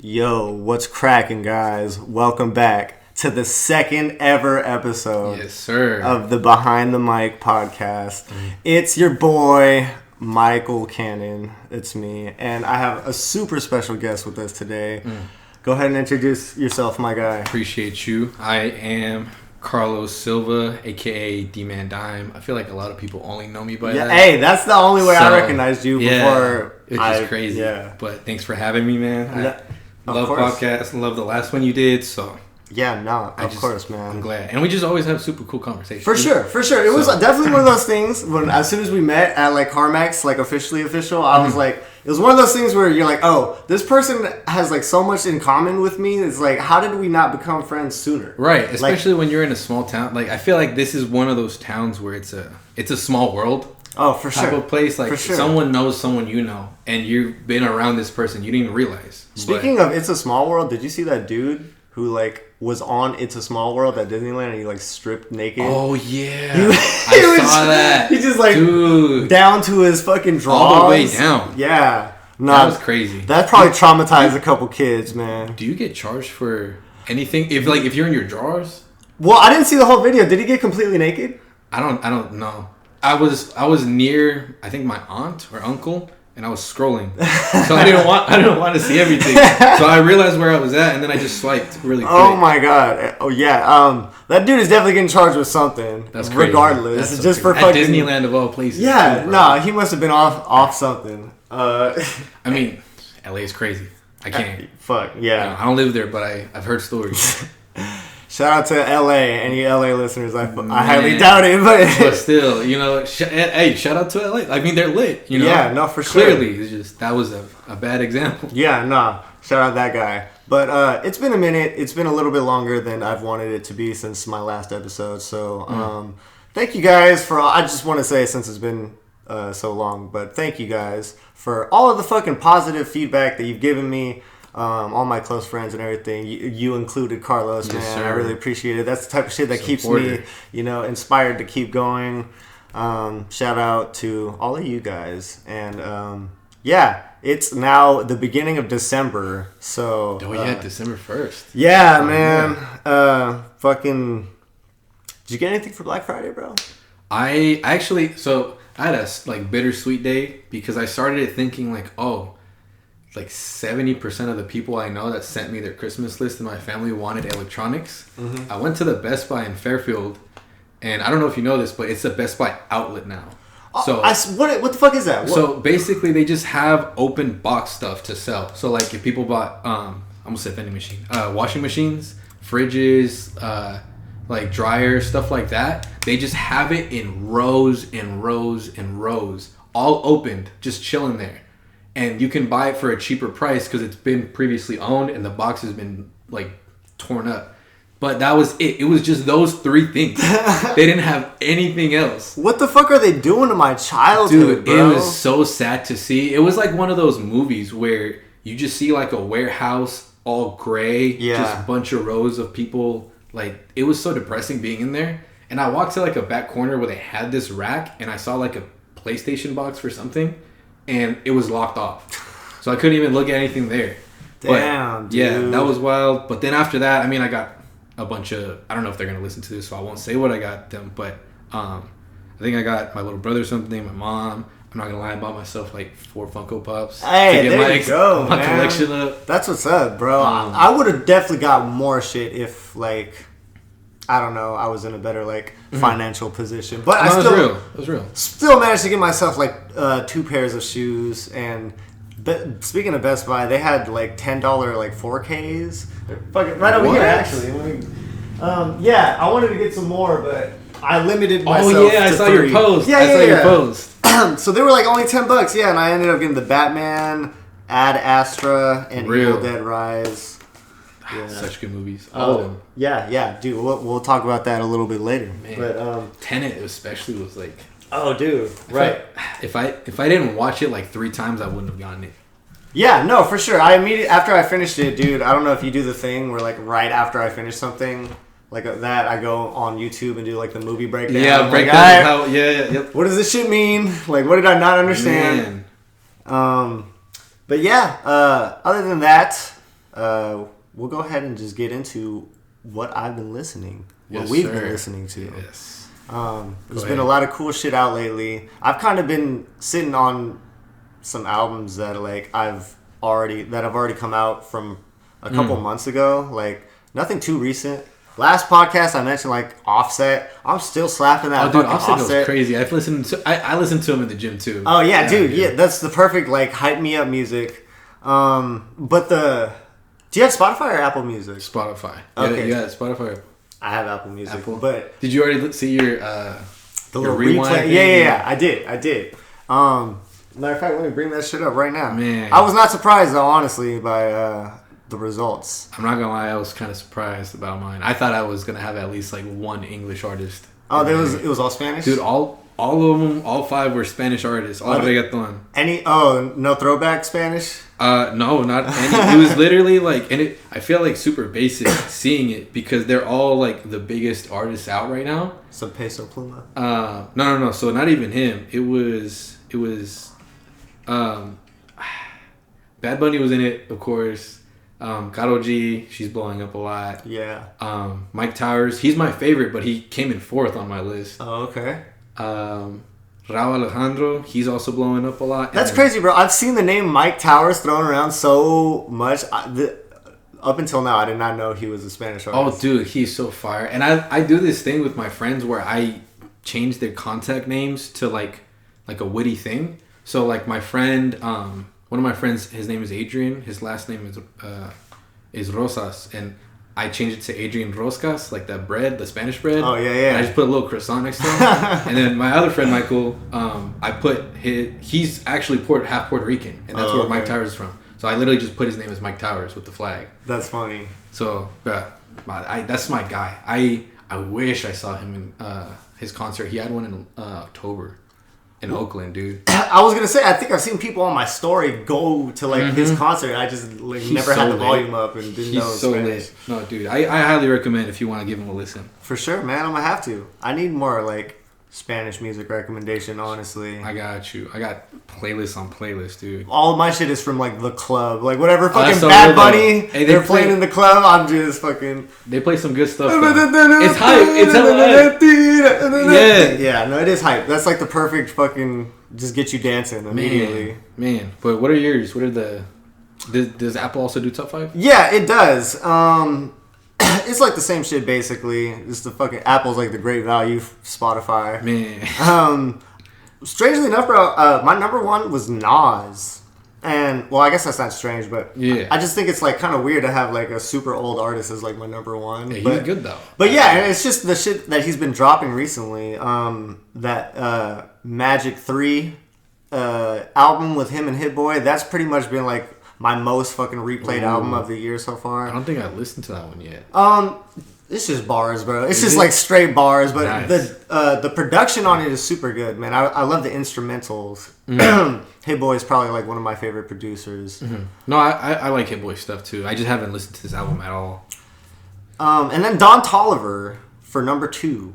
Yo, what's cracking, guys? Welcome back to the second ever episode of the Behind the Mic podcast. It's your boy, Michael Cannon. It's me. And I have a super special guest with us today. Go ahead and introduce yourself, my guy. Appreciate you. I am Carlos Silva, a.k.a. Dmandime. I feel like a lot of people only know me by that. Hey, that's the only way I recognized you before. It's just crazy. Yeah. But thanks for having me, man. I love podcasts. Love the last one you did. So yeah, no, of course, man. I'm glad. And we just always have super cool conversations. For sure. It was definitely one of those things when as soon as we met at like Carmax, like official, I was like, it was one of those things where you're like, oh, this person has like so much in common with me. It's like, how did we not become friends sooner? Right. Especially when you're in a small town. Like, I feel like this is one of those towns where it's a small world. Oh, for sure. Type of place. Like, someone knows someone you know, and you've been around this person. You didn't even realize. Speaking of It's a Small World, did you see that dude who like was on It's a Small World at Disneyland and he like stripped naked? Oh yeah, I saw that. He just like down to his fucking drawers. All the way down. Yeah. No, that was crazy. That probably traumatized a couple kids, man. Do you get charged for anything if you're in your drawers? Well, I didn't see the whole video. Did he get completely naked? I don't know. I was near, I think, my aunt or uncle, and I was scrolling, so I didn't want to see everything. So I realized where I was at, and then I just swiped really quick. Oh my god! Oh yeah. That dude is definitely getting charged with something. That's crazy. Regardless, That's just for fucking Disneyland of all places. Yeah, nah, he must have been off something. I mean, LA is crazy. I can't. Fuck yeah. You know, I don't live there, but I've heard stories. Shout out to LA, any LA listeners. I highly doubt it, but still, hey, shout out to LA. I mean, they're lit, Yeah, no, for sure. Clearly, it's just that was a bad example. Yeah, no, shout out that guy. But it's been a minute. It's been a little bit longer than I've wanted it to be since my last episode. So thank you guys for. I just want to say since it's been so long, but thank you guys for all of the fucking positive feedback that you've given me. All my close friends and everything, you included, Carlos, man. Sir. I really appreciate it. That's the type of shit that keeps me, inspired to keep going. Shout out to all of you guys. And it's now the beginning of December. So December 1st. Yeah, man. Yeah. Did you get anything for Black Friday, bro? I actually, I had a bittersweet day because I started thinking like 70% of the people I know that sent me their Christmas list in my family wanted electronics. Mm-hmm. I went to the Best Buy in Fairfield, and I don't know if you know this, but it's a Best Buy outlet now. So what the fuck is that? So basically, they just have open box stuff to sell. So like if people bought, I almost said vending machine, washing machines, fridges, like dryers, stuff like that, they just have it in rows and rows and rows, all opened, just chilling there. And you can buy it for a cheaper price because it's been previously owned and the box has been like torn up. But that was it. It was just those three things. They didn't have anything else. What the fuck are they doing to my childhood, Dude, bro? It was so sad to see. It was like one of those movies where you just see like a warehouse all gray. Just a bunch of rows of people. Like, it was so depressing being in there. And I walked to like a back corner where they had this rack and I saw like a PlayStation box for something. And it was locked off. So I couldn't even look at anything there. Damn, dude. Yeah, that was wild. But then after that, I mean, I got a bunch of... I don't know if they're going to listen to this, so I won't say what I got them. But I think I got my little brother something, my mom. I'm not going to lie, I bought myself like 4 Funko Pops. Hey, to get you go, my collection up. That's what's up, bro. I would have definitely got more shit if, like... I don't know. I was in a better financial position, but it was real. Still managed to get myself like 2 pairs of shoes. And speaking of Best Buy, they had like $10 4Ks. Right over here, actually. I wanted to get some more, but I limited myself. Oh yeah, I saw 3. your post. Yeah, I saw your post. So they were like only $10. Yeah, and I ended up getting the Batman, Ad Astra, and Evil Dead Rise. Yeah. Such good movies. Yeah, dude. We'll talk about that a little bit later. Man. But Tenet especially was like, oh, dude, right. If I didn't watch it like 3 times, I wouldn't have gotten it. Yeah, no, for sure. After I finished it, dude. I don't know if you do the thing where like right after I finish something like that, I go on YouTube and do like the movie breakdown. Yeah, breakdown. Yep. What does this shit mean? Like, what did I not understand? Man. But yeah, other than that. we'll go ahead and just get into what I've been listening, Yes, we've sir. been listening to. Yes. There's been a lot of cool shit out lately. I've kind of been sitting on some albums that have already come out from a couple months ago. Like nothing too recent. Last podcast I mentioned like Offset. I'm still slapping that. Oh, dude, fucking Offset goes crazy. I listened to him in the gym too. Oh yeah, dude. Yeah, that's the perfect like hype me up music. But do you have Spotify or Apple Music? Spotify. Okay. Yeah, Spotify. I have Apple Music. Apple. But Did you already see your the your little rewind replay. thing? Yeah. I did. Matter of fact, let me bring that shit up right now. Man. I was not surprised though, honestly, by the results. I'm not gonna lie, I was kind of surprised about mine. I thought I was gonna have at least like one English artist. Oh, it was all Spanish? Dude, all of them, all 5 were Spanish artists. All reggaeton. No throwback Spanish? No, not any. It was literally like, and I feel like super basic seeing it because they're all like the biggest artists out right now. Some Peso Pluma? No. So not even him. It was, Bad Bunny was in it, of course. Karol G, she's blowing up a lot. Yeah. Mike Towers, he's my favorite, but he came in 4th on my list. Oh, okay. Raul Alejandro, he's also blowing up a lot. That's crazy, bro. I've seen the name Mike Towers thrown around so much. Up until now, I did not know he was a Spanish artist. Oh, dude, he's so fire. And I do this thing with my friends where I change their contact names to like a witty thing. So like my friend, one of my friends, his name is Adrian. His last name is Rosas, and I changed it to Adrian Roscas, like that bread, the Spanish bread. Oh yeah. And I just put a little croissant next to him. And then my other friend Michael, I put he's actually half Puerto Rican, and that's where Mike Towers is from. So I literally just put his name as Mike Towers with the flag. That's funny. So that's my guy. I wish I saw him in his concert. He had one in October. In Oakland, dude. I was gonna say, I think I've seen people on my story go to like his concert. I just never had the volume up and didn't know Spanish. No, dude, I highly recommend if you want to give him a listen. For sure, man. I'm gonna have to. I need more like Spanish music recommendation, honestly. I got you. I got playlist on playlist, dude. All of my shit is from like the club, like whatever fucking so Bad real, Bunny hey, they're playing in the club. I'm just fucking. They play some good stuff. It's hype. It's hella hype. Yeah. No, it is hype. That's like the perfect fucking just get you dancing immediately. Man. But what are yours? What are does Apple also do top 5? Yeah, it does. It's like the same shit basically. It's the fucking Apple's like the great value Spotify. Man. Strangely enough, bro, my number 1 was Nas. And well, I guess that's not strange, but yeah. I just think it's like kind of weird to have like a super old artist as like my number 1. Yeah, he's good though. But yeah, and it's just the shit that he's been dropping recently. That Magic 3 album with him and Hit Boy, that's pretty much been like my most fucking replayed album of the year so far. I don't think I listened to that one yet. It's just bars, bro. It's just like straight bars, but nice. the production on it is super good, man. I love the instrumentals. Hit Boy is probably like one of my favorite producers. No, I like Hit Boy stuff too. I just haven't listened to this album at all. And then Don Toliver for number 2.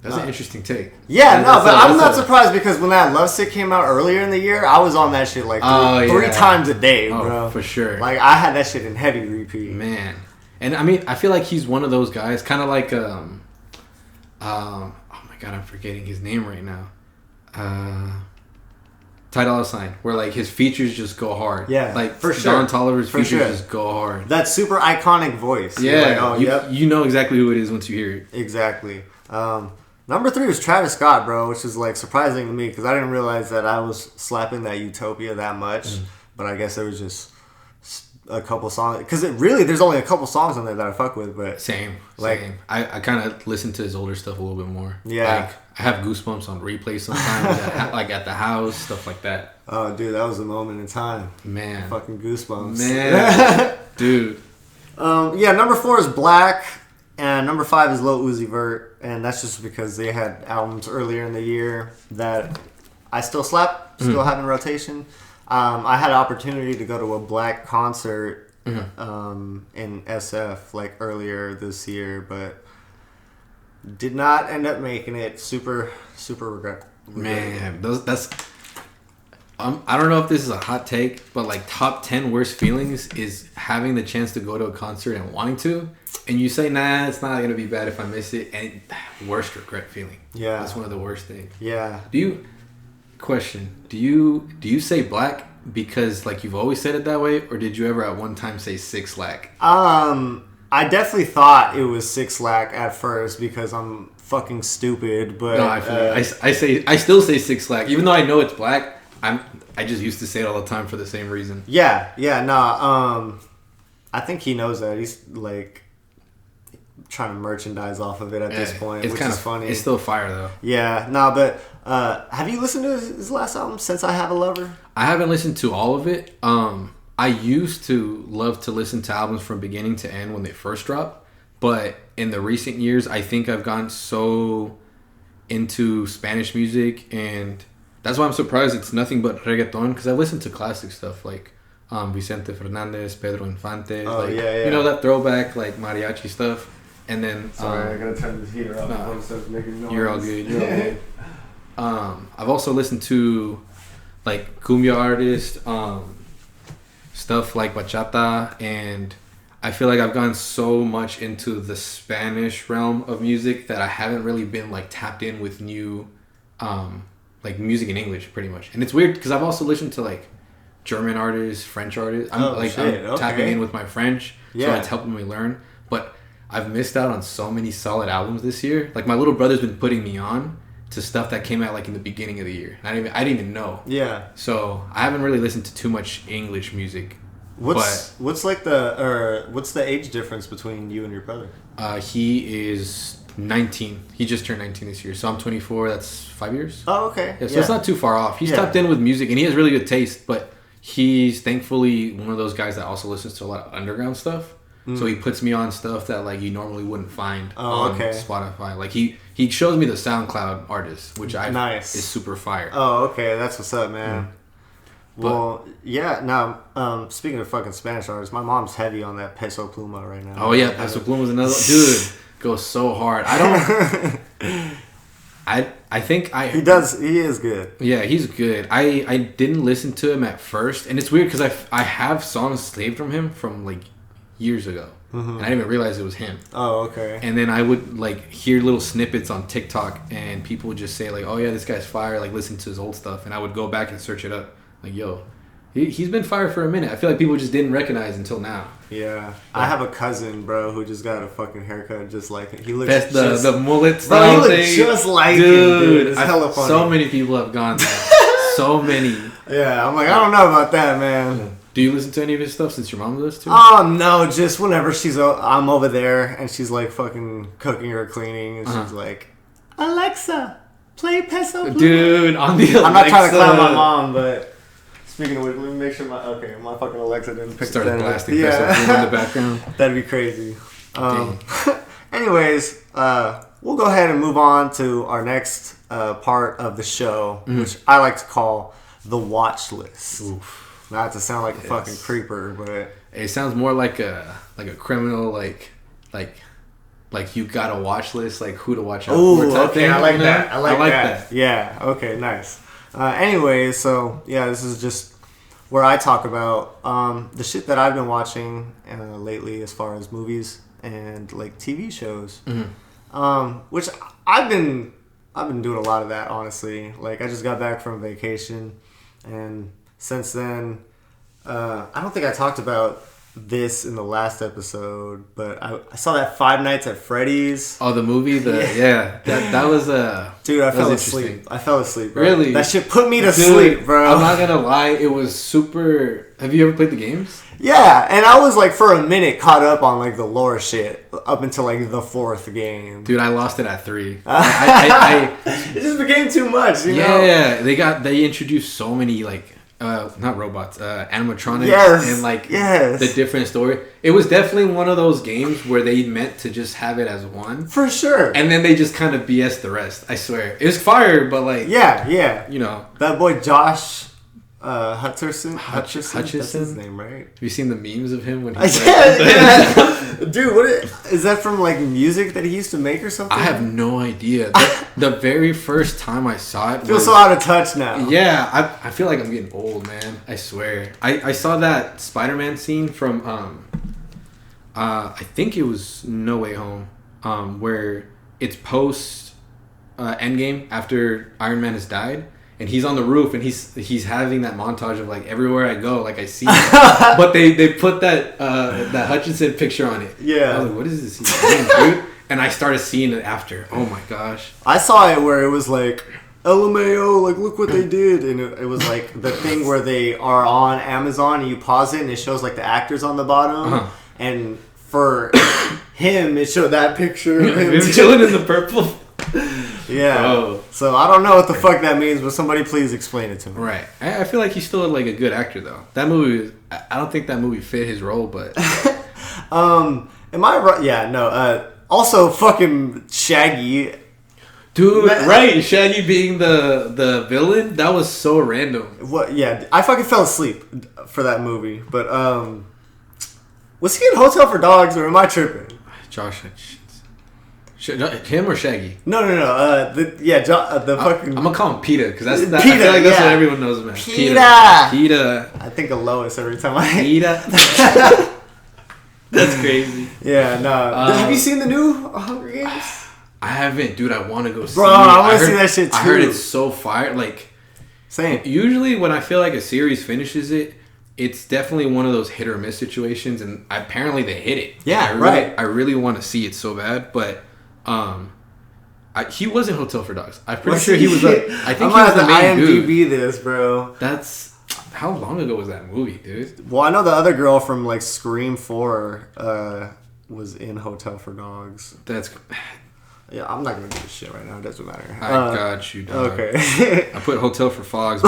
That's an interesting take. Yeah, but I'm not surprised because when that Lovesick came out earlier in the year, I was on that shit like three times a day, bro. For sure. Like I had that shit in heavy repeat. Man. And I mean, I feel like he's one of those guys, kind of like, oh my god, I'm forgetting his name right now. Ty Dolla $ign, where like his features just go hard. Yeah, like for sure. Don Toliver's features just go hard. That super iconic voice. Yeah, like, you know exactly who it is once you hear it. Exactly. Number 3 was Travis Scott, bro, which is like surprising to me because I didn't realize that I was slapping that Utopia that much. But I guess there was just a couple songs because there's only a couple songs on there that I fuck with. But same. I kind of listen to his older stuff a little bit more. Yeah, like, I have Goosebumps on replay sometimes, like at the house, stuff like that. Oh, dude, that was a moment in time. Man, fucking Goosebumps. Man, dude. Yeah, number 4 is Black, and number 5 is Lil Uzi Vert, and that's just because they had albums earlier in the year that I still still have in rotation. I had an opportunity to go to a Black concert in SF like earlier this year, but did not end up making it. Super regret. Man, I don't know if this is a hot take, but like top 10 worst feelings is having the chance to go to a concert and wanting to, and you say, nah, it's not gonna be bad if I miss it, and worst regret feeling. Yeah, that's one of the worst things. Yeah. Do you say black because like you've always said it that way, or did you ever at one time say 6 lack? I definitely thought it was 6 lack at first because I'm fucking stupid, but no, I still say 6 lack even though I know it's black. I just used to say it all the time for the same reason. Yeah, I think he knows that. He's like trying to merchandise off of it at this point, it's which kind is of funny. It's still fire though. Yeah, but have you listened to his last album, Since I Have a Lover? I haven't listened to all of it. I used to love to listen to albums from beginning to end when they first dropped, but in the recent years, I think I've gotten so into Spanish music, and that's why I'm surprised it's nothing but reggaeton, because I listen to classic stuff like Vicente Fernandez, Pedro Infante, you know, that throwback like mariachi stuff. And then sorry, I gotta turn this heater off. You're all good. I've also listened to like cumbia artists, stuff like bachata, and I feel like I've gone so much into the Spanish realm of music that I haven't really been like tapped in with new like music in English pretty much. And it's weird because I've also listened to like German artists, French artists. I'm tapping in with my French, so it's helping me learn. But I've missed out on so many solid albums this year. Like my little brother's been putting me on to stuff that came out like in the beginning of the year. I didn't even know. Yeah. So I haven't really listened to too much English music. What's the age difference between you and your brother? He is 19. He just turned 19 this year. So I'm 24. That's 5 years. Oh, okay. Yeah, so it's not too far off. He's tapped in with music and he has really good taste, but he's thankfully one of those guys that also listens to a lot of underground stuff. So he puts me on stuff that like you normally wouldn't find on Spotify. Like he shows me the SoundCloud artists, which is super fire. Oh, okay. That's what's up, man. Well, speaking of fucking Spanish artists, my mom's heavy on that Peso Pluma right now. Oh yeah, Peso Pluma's another dude. Goes so hard. I think he is good. Yeah, he's good. I didn't listen to him at first, and it's weird because I have songs saved from him from like years ago, and I didn't even realize it was him. Oh, okay. And then I would like hear little snippets on TikTok, and people would just say like, "Oh yeah, this guy's fire." Like listen to his old stuff, and I would go back and search it up. Like, yo, he's been fire for a minute. I feel like people just didn't recognize until now. Yeah, I have a cousin, bro, who just got a fucking haircut just like him. He looks the mullet style thing. He looks just like him, dude. It's hella funny. So many people have gone there. So many. Yeah, I'm like, I don't know about that, man. Do you listen to any of his stuff since your mom does too? Oh no, just whenever I'm over there and she's like fucking cooking or cleaning, and she's like, Alexa, play Peso Pluma. Dude, on the Alexa. I'm not trying to clown my mom, but. Speaking of which, let me make sure my fucking Alexa didn't pick Started blasting Peso Pluma in the background. That'd be crazy. Anyways, we'll go ahead and move on to our next part of the show, which I like to call the watch list. Oof. Not to sound like a fucking creeper, but it sounds more like a criminal, like you got a watch list, like who to watch out for. Okay, I like that. I like that. Yeah. Okay. Nice. Anyways, so yeah, this is just where I talk about the shit that I've been watching lately, as far as movies and like TV shows, which I've been doing a lot of that, honestly. Like I just got back from vacation, and since then, I don't think I talked about this in the last episode, but I saw that Five Nights at Freddy's. Oh, the movie? That was dude, I fell asleep, bro. Really? That shit put me to sleep, bro. I'm not gonna lie, it was super. Have you ever played the games? Yeah, and I was like for a minute caught up on like the lore shit up until like the 4th game. Dude, I lost it at 3. It just became too much, you know? Yeah, they introduced so many like not robots, animatronics, and like the different story. It was definitely one of those games where they meant to just have it as one. For sure. And then they just kind of BS the rest, I swear. It was fire, but like... Yeah. You know. That boy Josh... Hutcherson. That's his name, right? Have you seen the memes of him when he's Dude, is that from like music that he used to make or something? I have no idea. The very first time I saw it, I feel so out of touch now. Yeah, I feel like I'm getting old, man. I swear. I saw that Spider-Man scene from I think it was No Way Home, where it's post Endgame after Iron Man has died. And he's on the roof, and he's having that montage of like everywhere I go, like I see him. But they put that Hutchinson picture on it. Yeah. I was like, what is this he's doing, dude? And I started seeing it after. Oh my gosh. I saw it where it was like LMAO, like look what they did, and it was like the thing where they are on Amazon and you pause it and it shows like the actors on the bottom, and for him it showed that picture of him chilling in the purple. Yeah. Bro. So I don't know what the fuck that means, but somebody please explain it to me. Right. I feel like he's still like a good actor though. That movie, I don't think that movie fit his role, but. Am I right? Yeah. No. Also, fucking Shaggy. Dude, right? Shaggy being the villain. That was so random. What? Yeah. I fucking fell asleep for that movie, but was he in Hotel for Dogs or am I tripping? Josh. Him or Shaggy? No. The fucking. I'm gonna call him Peeta because Peeta, I Peeta, feel like that's what everyone knows him as. Peeta. I think of Lois every time I. Peeta. That's crazy. Yeah, no. Have you seen the new Hunger Games? I haven't, dude. I want to go see it. Bro, I want to see that shit too. I heard it's so fire. Like, same. Usually when I feel like a series finishes it, it's definitely one of those hit or miss situations, and apparently they hit it. Yeah, I really want to see it so bad, but he was in Hotel for Dogs. I'm pretty sure he was. I think he was the main dude. IMDb this, bro. That's how long ago was that movie, dude? Well, I know the other girl from like Scream 4 was in Hotel for Dogs. That's. Yeah, I'm not gonna do this shit right now. It doesn't matter. I got you, dog. Okay. I put Hotel for Fogs.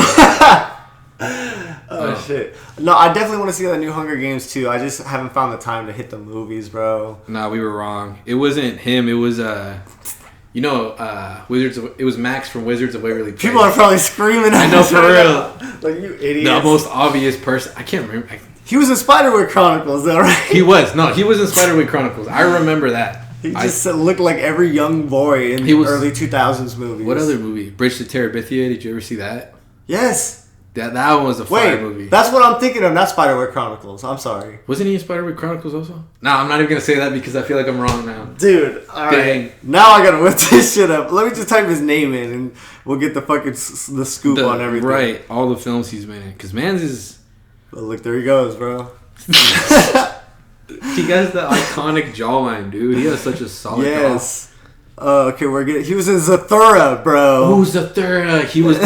Shit. No, I definitely want to see that new Hunger Games too. I just haven't found the time to hit the movies, bro. Nah, we were wrong. It wasn't him. It was Wizards. It was Max from Wizards of Waverly Place. People are probably screaming. I know, for real. Like, you idiot. The most obvious person. I can't remember. He was in Spiderwick Chronicles, though, right? He was. No, he was in Spiderwick Chronicles. I remember that. He just looked like every young boy in early 2000s movies. What other movie? Bridge to Terabithia. Did you ever see that? Yes. That one was a fire movie. That's what I'm thinking of, not Spiderwick Chronicles. I'm sorry. Wasn't he in Spiderwick Chronicles also? No, I'm not even going to say that because I feel like I'm wrong now. Dude, alright. Now I got to whip this shit up. Let me just type his name in and we'll get the fucking the scoop on everything. Right. All the films he's been in. Because Mans is... Oh, look, there he goes, bro. He has the iconic jawline, dude. He has such a solid jaw. Okay, we're getting. He was in Zathura, bro. Oh, Zathura. He was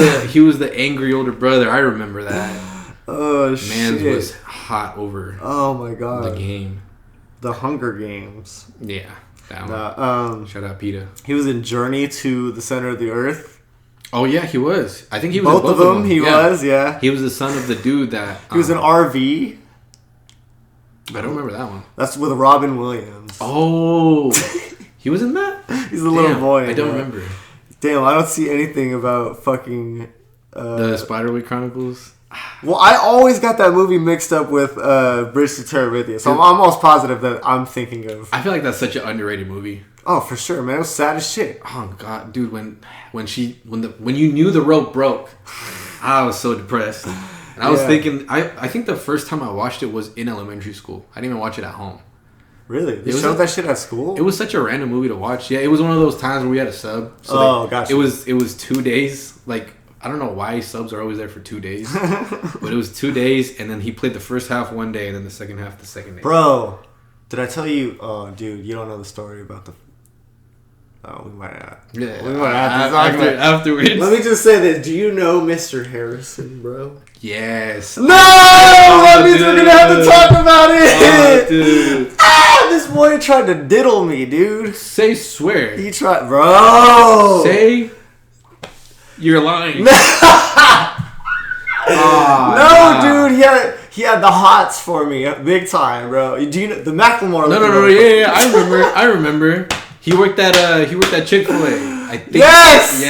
the angry older brother. I remember that. Oh shit. Mans was hot over. Oh my god. The game. The Hunger Games. Yeah. That one. Shout out Peeta. He was in Journey to the Center of the Earth. Oh yeah, he was. I think he was both in of them. He was. Yeah. He was the son of the dude that. He was in RV. I don't remember that one. That's with Robin Williams. Oh. He was in that? He's a little boy. I don't remember. Damn, I don't see anything about fucking... the Spiderwick Chronicles? Well, I always got that movie mixed up with Bridge to Terabithia, so I'm almost positive that I'm thinking of... I feel like that's such an underrated movie. Oh, for sure, man. It was sad as shit. Oh, God. Dude, when you knew the rope broke, I was so depressed. And I was thinking... I think the first time I watched it was in elementary school. I didn't even watch it at home. Really? They showed that shit at school? It was such a random movie to watch. Yeah, it was one of those times where we had a sub. So gotcha. It was 2 days. Like, I don't know why subs are always there for 2 days. But it was 2 days, and then he played the first half one day, and then the second half the second day. Bro, did I tell you... Oh, dude, you don't know the story about the... Oh, we might not. Yeah. We might have to talk about it. Afterwards. Let me just say this. Do you know Mr. Harrison, bro? Yes. No! That means we're gonna have to talk about it! Oh, dude. This boy tried to diddle me, dude. Say swear. He tried... Bro! Say... You're lying. No, dude. He had the hots for me. Big time, bro. Do you know... The Macklemore... No. Yeah. I remember. He worked at Chick-fil-A. I think. Yes,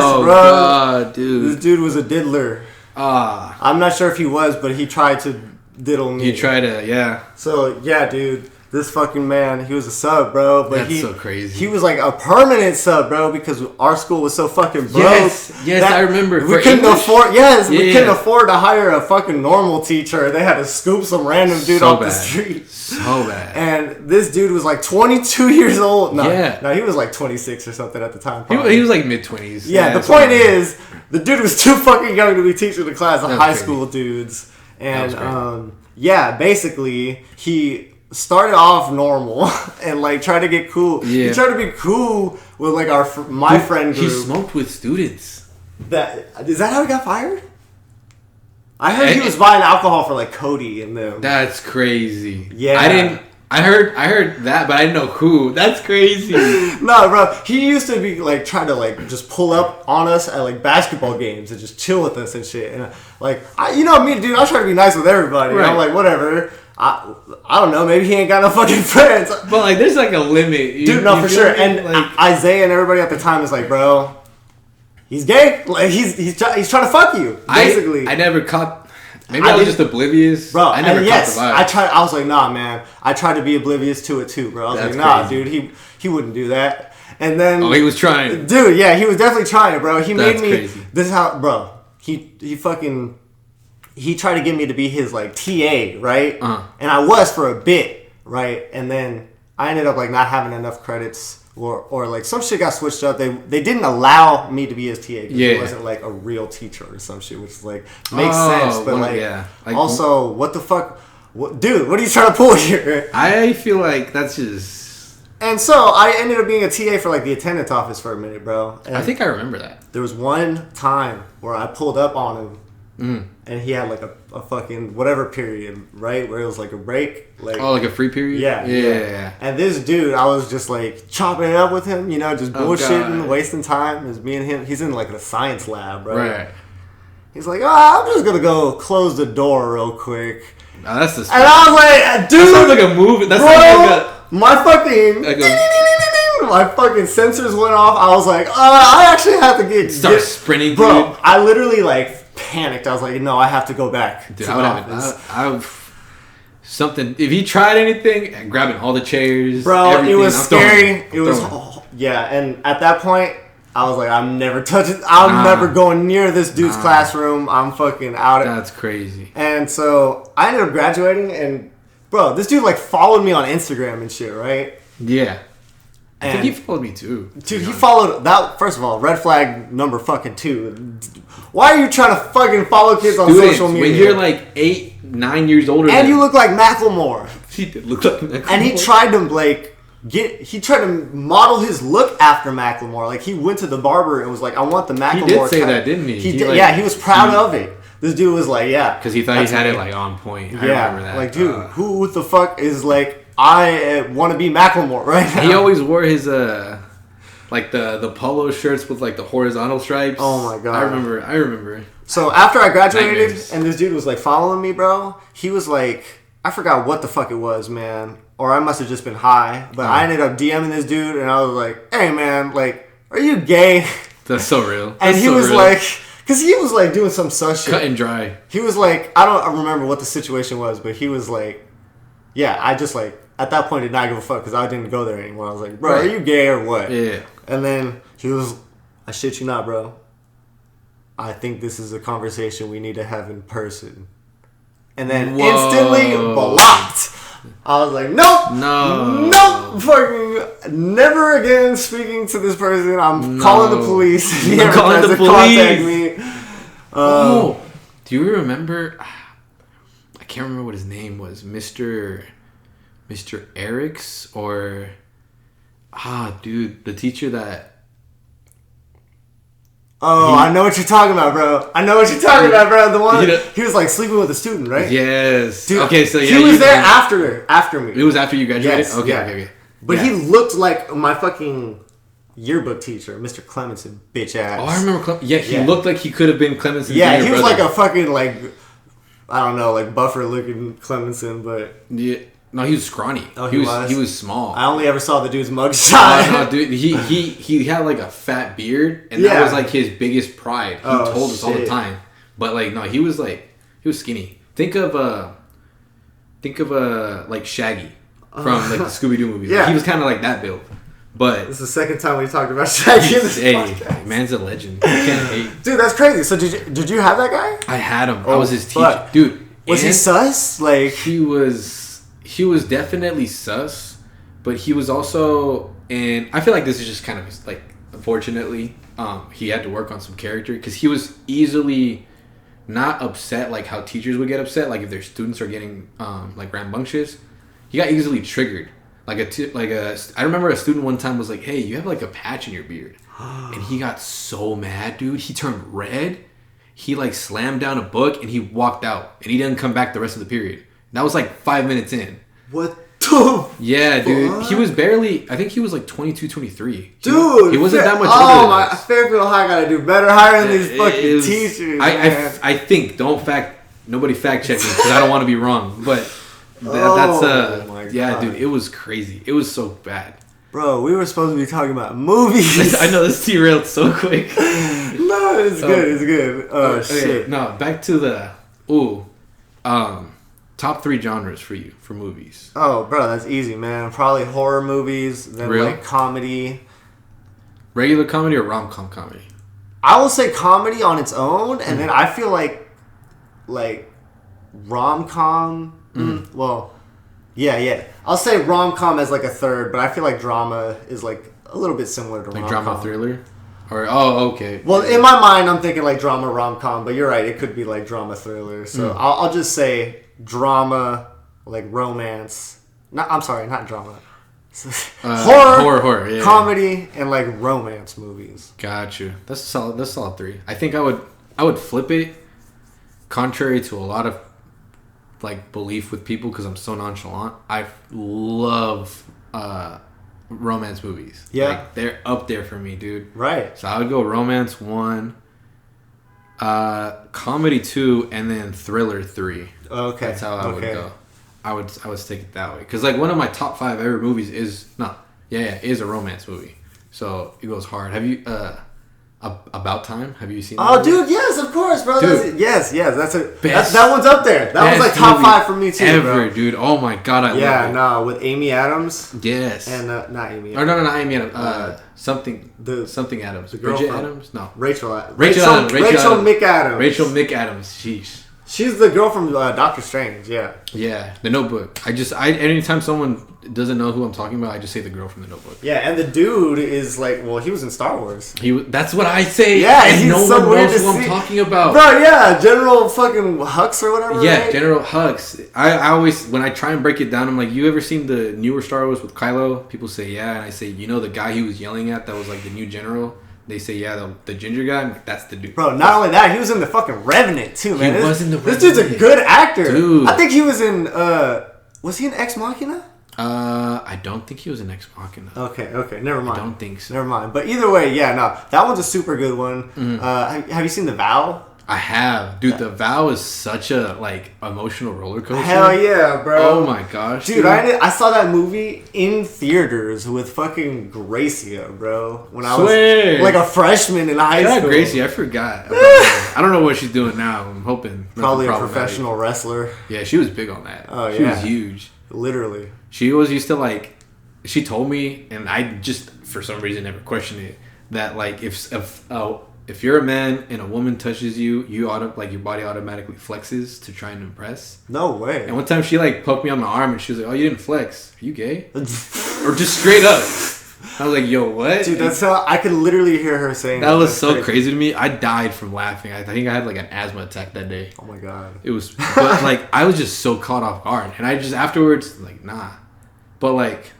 oh, bro. God, dude. This dude was a diddler. I'm not sure if he was, but he tried to diddle me. He tried to, yeah. So, yeah, dude. This fucking man, he was a sub, bro. But That's so crazy. He was like a permanent sub, bro, because our school was so fucking broke. Yes, I remember. We couldn't afford. We couldn't afford to hire a fucking normal teacher. They had to scoop some random dude off the street. So bad. And this dude was like 22 years old. No, he was like 26 or something at the time. He was like mid-20s. Yeah, the point is, the dude was too fucking young to be teaching the class of high school dudes. And basically he started off normal and like tried to get cool. Yeah. He tried to be cool with like my friend group. He smoked with students. Is that how he got fired? I heard he was buying alcohol for like Cody and them. That's crazy. Yeah. I heard that, but I didn't know who. That's crazy. No, bro. He used to be like trying to like just pull up on us at like basketball games and just chill with us and shit. And like, you know me, dude. I try to be nice with everybody. Right. I'm like, whatever. I don't know. Maybe he ain't got no fucking friends. But like, there's like a limit, dude. No, for sure. And like, Isaiah and everybody at the time is like, bro, he's gay. Like he's trying to fuck you. Basically, I never caught. Maybe I was just oblivious. Bro, I never caught the vibe. I was like, nah, man. I tried to be oblivious to it too, bro. I was like, nah, crazy. Dude, he wouldn't do that. And then he was trying. Dude, yeah, he was definitely trying it, bro. He made me crazy. This is how, bro. He tried to get me to be his like TA, right? And I was for a bit, right? And then I ended up like not having enough credits. Or like some shit got switched up. They didn't allow me to be his TA because he wasn't like a real teacher or some shit, which is like makes sense. But like also, what the fuck, dude? What are you trying to pull here? I feel like that's just. And so I ended up being a TA for like the attendance office for a minute, bro. And I think I remember that. There was one time where I pulled up on him. And he had like a fucking whatever period, right? Where it was like a break. Like a free period? Yeah. And this dude, I was just like chopping it up with him, you know, just bullshitting, wasting time. It was me and him. He's in like a science lab, right? He's like, I'm just going to go close the door real quick. Oh, that's the. And I was like, dude. That sounds like a movie. That sounds my fucking sensors went off. I was like, I actually have to start sprinting, bro. Dude. I literally like panicked. I was like, no, I have to go back. Dude, I would something. If he tried anything, grabbing all the chairs, bro, everything, it was scary. And at that point, I was like, I'm never touching. I'm never going near this dude's classroom. I'm fucking out. That's crazy. And so I ended up graduating, and bro, this dude like followed me on Instagram and shit, right? Yeah. I think he followed me too. Dude, he followed that. First of all, red flag number fucking 2. Why are you trying to fucking follow kids on social media? When you're like 8, 9 years older and you look like Macklemore. He did look like Macklemore. And he tried to like he tried to model his look after Macklemore. Like he went to the barber and was like, I want the Macklemore. He did say that, didn't he? He did, he was proud of it. This dude was like, because he thought he had it like on point. I remember that. Like, dude, who the fuck is like, I want to be Macklemore right now. He always wore his like the polo shirts with like the horizontal stripes. Oh my god, I remember. So after I graduated and this dude was like following me, bro, he was like, I forgot what the fuck it was, man, or I must have just been high. But I ended up DMing this dude, and I was like, hey man, like, are you gay? That's so real. And he was like, because he was like doing some sus shit, cut and dry. He was like, I don't remember what the situation was, but he was like, yeah, I just like. At that point, did not give a fuck because I didn't go there anymore. I was like, bro, are you gay or what? Yeah. And then he was, I shit you not, bro. I think this is a conversation we need to have in person. And then instantly blocked. I was like, nope, fucking never again speaking to this person. I'm calling the police. If he ever tries to contact me. Do you remember? I can't remember what his name was. Mr. Eric's or dude, the teacher that. Oh, I know what you're talking about, bro. The one he was like sleeping with a student, right? Yes. Dude, okay, so he was there after me. It was after you graduated. Yes, okay. But he looked like my fucking yearbook teacher, Mr. Clemenson, bitch ass. Oh, I remember. He looked like he could have been Clemenson's. Yeah, he was like a fucking like, I don't know, like buffer looking Clemenson, but yeah. No, he was scrawny. Oh, he was small. I only ever saw the dude's mugshot. No, dude, he had like a fat beard, and that was like his biggest pride. He told us all the time. But like no, he was skinny. Think of like Shaggy from like the Scooby Doo movies. Yeah, he was kind of like that build. But this is the second time we talked about Shaggy in this podcast. Man's a legend. You can't hate. Dude, that's crazy. So did you have that guy? I had him. I was his teacher. Dude, was he sus? Like he was definitely sus, but he was also, and I feel like this is just kind of like, unfortunately, he had to work on some character because he was easily not upset like how teachers would get upset, like if their students are getting like rambunctious. He got easily triggered. I remember a student one time was like, "Hey, you have like a patch in your beard," and he got so mad, dude. He turned red. He like slammed down a book and he walked out, and he didn't come back the rest of the period. That was like 5 minutes in. What the Yeah, fuck? dude. He was barely, I think he was like 22, 23. Dude. He wasn't that much older Oh, than my. us. Fairfield High gotta do better hiring these fucking teachers. I think, nobody fact check me because I don't want to be wrong. But yeah, dude, it was crazy. It was so bad. Bro, we were supposed to be talking about movies. I know, this derailed so quick. No, it's good. It's good. Oh, okay, shit. No, back to the, top 3 genres for you, for movies. Oh, bro, that's easy, man. Probably horror movies, then like comedy. Regular comedy or rom-com comedy? I will say comedy on its own, and then I feel like rom-com. Well, yeah. I'll say rom-com as like a third, but I feel like drama is like a little bit similar to rom-com. Like drama thriller? Or okay. Well, in my mind, I'm thinking like drama rom-com, but you're right. It could be like drama thriller. So I'll just say drama, like romance. I'm sorry, not drama. Horror, yeah, comedy, and like romance movies. Gotcha. That's solid. That's solid 3. I think I would flip it, contrary to a lot of like belief with people because I'm so nonchalant. I love romance movies. Yeah, like, they're up there for me, dude. Right. So I would go romance 1, comedy 2, and then thriller 3. Okay. That's how I would go. I would stick it that way because like one of my top 5 ever movies is a romance movie. So it goes hard. Have you About Time? Have you seen that? Oh, dude, yes, of course, bro. Dude, yes. That one's up there. That was like top 5 for me too, ever, bro. dude. Oh my god, I love it. Yeah, no, with Amy Adams. Yes. And not Amy. Or no, not Amy Adams. Something Adams. Bridget Adams? No. Rachel Adams. Rachel McAdams. Rachel McAdams. Sheesh. She's the girl from Doctor Strange, yeah. Yeah, The Notebook. Anytime someone doesn't know who I'm talking about, I just say the girl from The Notebook. Yeah, and the dude is like, well, he was in Star Wars. That's what I say. Yeah, and no one knows who I'm talking about. Bro, yeah, General fucking Hux or whatever. Yeah, right? General Hux. I always, when I try and break it down, I'm like, you ever seen the newer Star Wars with Kylo? People say, yeah, and I say, you know the guy he was yelling at that was like the new general? They say, yeah, the ginger guy, that's the dude. Bro, not only that, he was in the fucking Revenant, too, man. He was in the Revenant. This dude's a good actor. Dude. I think he was in, was he in Ex Machina? I don't think he was in Ex Machina. Okay, never mind. I don't think so. Never mind. But either way, yeah, no, that one's a super good one. Have you seen The Vow? I have. Dude, The Vow is such a, like, emotional roller coaster. Hell yeah, bro. Oh my gosh. Dude, I saw that movie in theaters with fucking Gracia, bro. When I was like a freshman in high school. Yeah, Gracie, I forgot. I don't know what she's doing now. I'm hoping. Probably a professional wrestler. Yeah, she was big on that. Oh, yeah. She was huge. Literally. She always used to, like, she told me, and I just, for some reason, never questioned it, that, like, if you're a man and a woman touches you, your body automatically flexes to try and impress. No way. And one time she like poked me on my arm and she was like, "Oh, you didn't flex? Are you gay?" Or just straight up. I was like, "Yo, what?" Dude, that's how I could literally hear her saying that. Was so crazy to me. I died from laughing. I think I had like an asthma attack that day. Oh my god. It was, but like I was just so caught off guard, and I just afterwards like nah. But like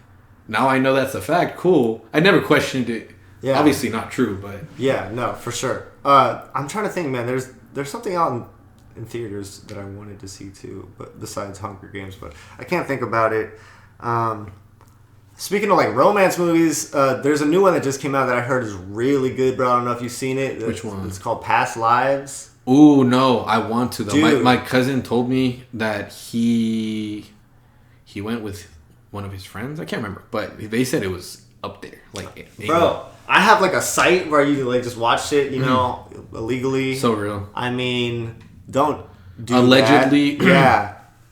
now I know that's a fact. Cool. I never questioned it. Yeah. Obviously not true, but yeah, no, for sure. I'm trying to think, man. There's something out in theaters that I wanted to see too, but besides Hunger Games, but I can't think about it. Speaking of like romance movies, there's a new one that just came out that I heard is really good, bro. I don't know if you've seen it. Which one? It's called Past Lives. Ooh, no, I want to though. Dude. My cousin told me that he went with one of his friends. I can't remember, but they said it was up there. Like, bro, I have like a site where you like just watch shit, you know, illegally. So real. I mean, don't do allegedly. That.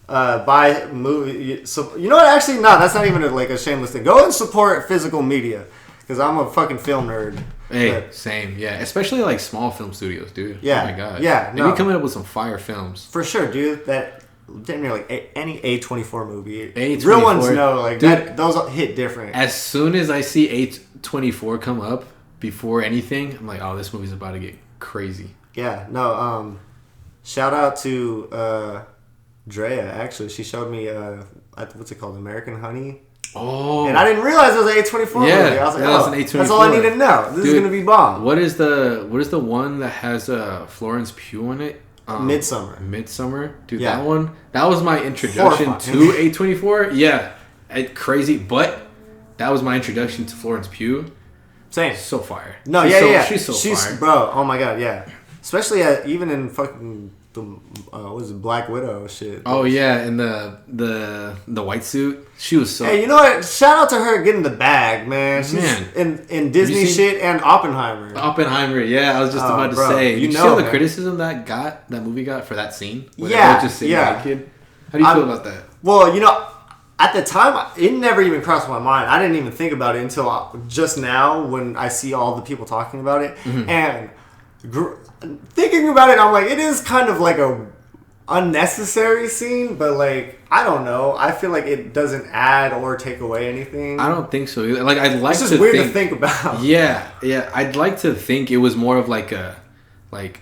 Yeah. Buy movie. So you know what? Actually, no. That's not even like a shameless thing. Go and support physical media because I'm a fucking film nerd. Hey, same. Yeah, especially like small film studios, dude. Yeah. Oh my god. Yeah. They be coming up with some fire films for sure, dude. That damn near like any A24 movie. A24, real ones know like dude, that. Those hit different. As soon as I see A24 come up before anything, I'm like, oh, this movie's about to get crazy. Yeah. No. Shout out to Drea. Actually, she showed me what's it called, American Honey. Oh. And I didn't realize it was an A24 movie. I was like, that's an A24. That's all I need to know. This is gonna be bomb. What is the one that has Florence Pugh in it? Midsummer, dude. Yeah. That one. That was my introduction to A24. Yeah, crazy, but that was my introduction to Florence Pugh. Same. So fire. No, She's so fire, bro. Oh my god, yeah. Especially even in fucking what was it, Black Widow shit. Oh yeah, in the white suit, she was so. Hey, you know what? Shout out to her getting the bag, man. She's in Disney shit and Oppenheimer. Yeah, I was just about to say. Did you see all the criticism that movie got for that scene? Yeah, just naked. How do you feel about that? Well, you know, at the time, it never even crossed my mind. I didn't even think about it until just now when I see all the people talking about it. Mm-hmm. And thinking about it, I'm like, it is kind of like a unnecessary scene, but like, I don't know. I feel like it doesn't add or take away anything. I don't think so either. Like, I'd like to think... It's just weird to think about. Yeah. I'd like to think it was more of like a... Like,